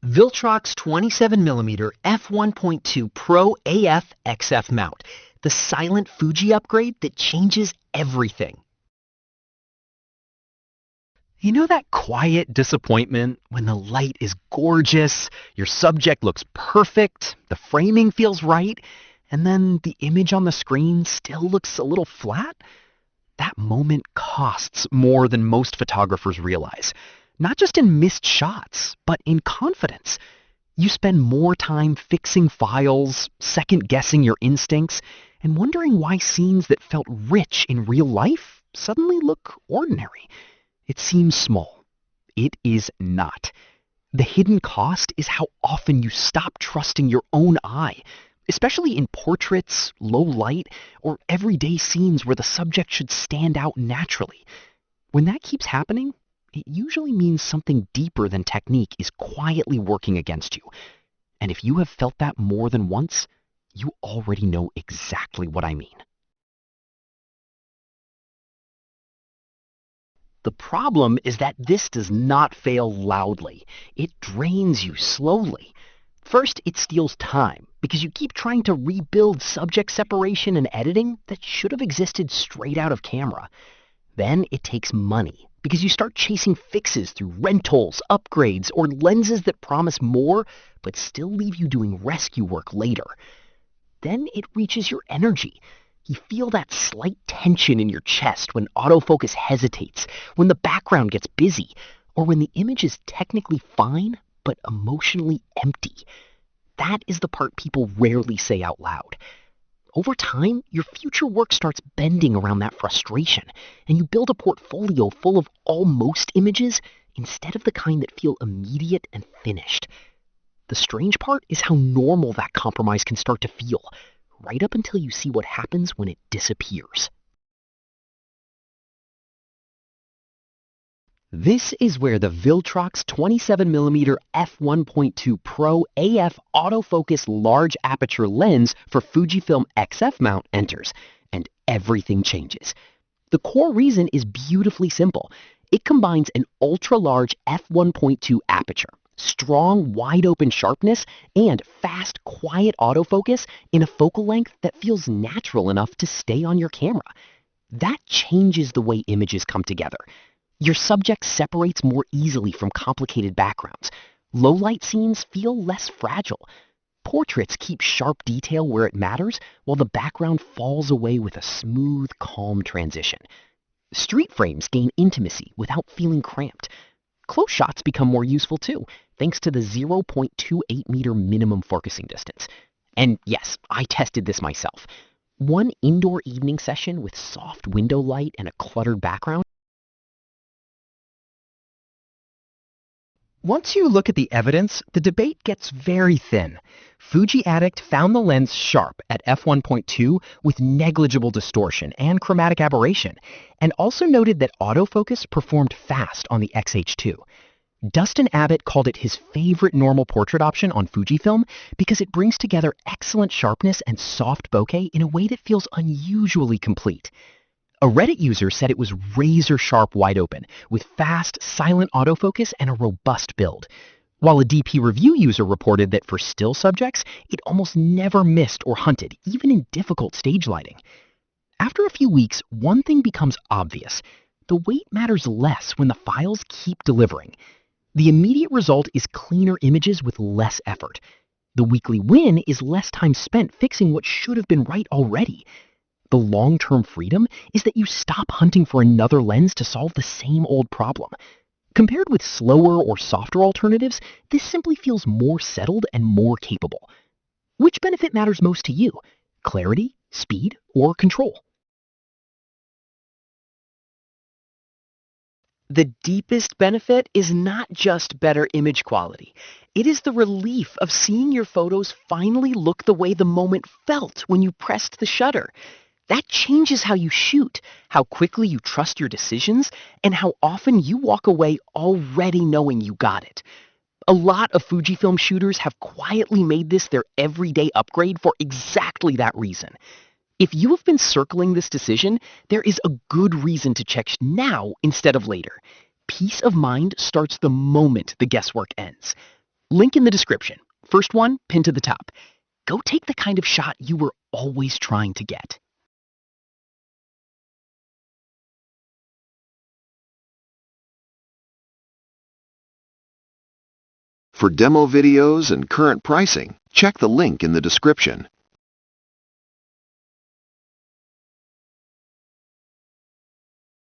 Viltrox 27mm F1.2 Pro AF XF mount, the silent Fuji upgrade that changes everything. You know that quiet disappointment when the light is gorgeous, your subject looks perfect, the framing feels right, and then the image on the screen still looks a little flat? That moment costs more than most photographers realize. Not just in missed shots, but in confidence. You spend more time fixing files, second-guessing your instincts, and wondering why scenes that felt rich in real life suddenly look ordinary. It seems small. It is not. The hidden cost is how often you stop trusting your own eye, especially in portraits, low light, or everyday scenes where the subject should stand out naturally. When that keeps happening, it usually means something deeper than technique is quietly working against you. And if you have felt that more than once, you already know exactly what I mean. The problem is that this does not fail loudly. It drains you slowly. First, it steals time, because you keep trying to rebuild subject separation and editing that should have existed straight out of camera. Then it takes money, because you start chasing fixes through rentals, upgrades, or lenses that promise more, but still leave you doing rescue work later. Then it reaches your energy. You feel that slight tension in your chest when autofocus hesitates, when the background gets busy, or when the image is technically fine, but emotionally empty. That is the part people rarely say out loud. Over time, your future work starts bending around that frustration, and you build a portfolio full of almost images instead of the kind that feel immediate and finished. The strange part is how normal that compromise can start to feel, right up until you see what happens when it disappears. This is where the Viltrox 27mm F1.2 Pro AF autofocus large aperture lens for Fujifilm XF mount enters, and everything changes. The core reason is beautifully simple. It combines an ultra-large f1.2 aperture, strong wide-open sharpness, and fast, quiet autofocus in a focal length that feels natural enough to stay on your camera. That changes the way images come together. Your subject separates more easily from complicated backgrounds. Low-light scenes feel less fragile. Portraits keep sharp detail where it matters, while the background falls away with a smooth, calm transition. Street frames gain intimacy without feeling cramped. Close shots become more useful too, thanks to the 0.28 meter minimum focusing distance. And yes, I tested this myself. One indoor evening session with soft window light and a cluttered background. Once you look at the evidence, the debate gets very thin. Fuji Addict found the lens sharp at f1.2 with negligible distortion and chromatic aberration, and also noted that autofocus performed fast on the XH2. Dustin Abbott called it his favorite normal portrait option on Fujifilm because it brings together excellent sharpness and soft bokeh in a way that feels unusually complete. A Reddit user said it was razor-sharp wide open, with fast, silent autofocus and a robust build. While a DP review user reported that for still subjects, it almost never missed or hunted, even in difficult stage lighting. After a few weeks, one thing becomes obvious. The weight matters less when the files keep delivering. The immediate result is cleaner images with less effort. The weekly win is less time spent fixing what should have been right already. The long-term freedom is that you stop hunting for another lens to solve the same old problem. Compared with slower or softer alternatives, this simply feels more settled and more capable. Which benefit matters most to you? Clarity, speed, or control? The deepest benefit is not just better image quality. It is the relief of seeing your photos finally look the way the moment felt when you pressed the shutter. That changes how you shoot, how quickly you trust your decisions, and how often you walk away already knowing you got it. A lot of Fujifilm shooters have quietly made this their everyday upgrade for exactly that reason. If you have been circling this decision, there is a good reason to check now instead of later. Peace of mind starts the moment the guesswork ends. Link in the description. First one, pinned to the top. Go take the kind of shot you were always trying to get. For demo videos and current pricing, check the link in the description.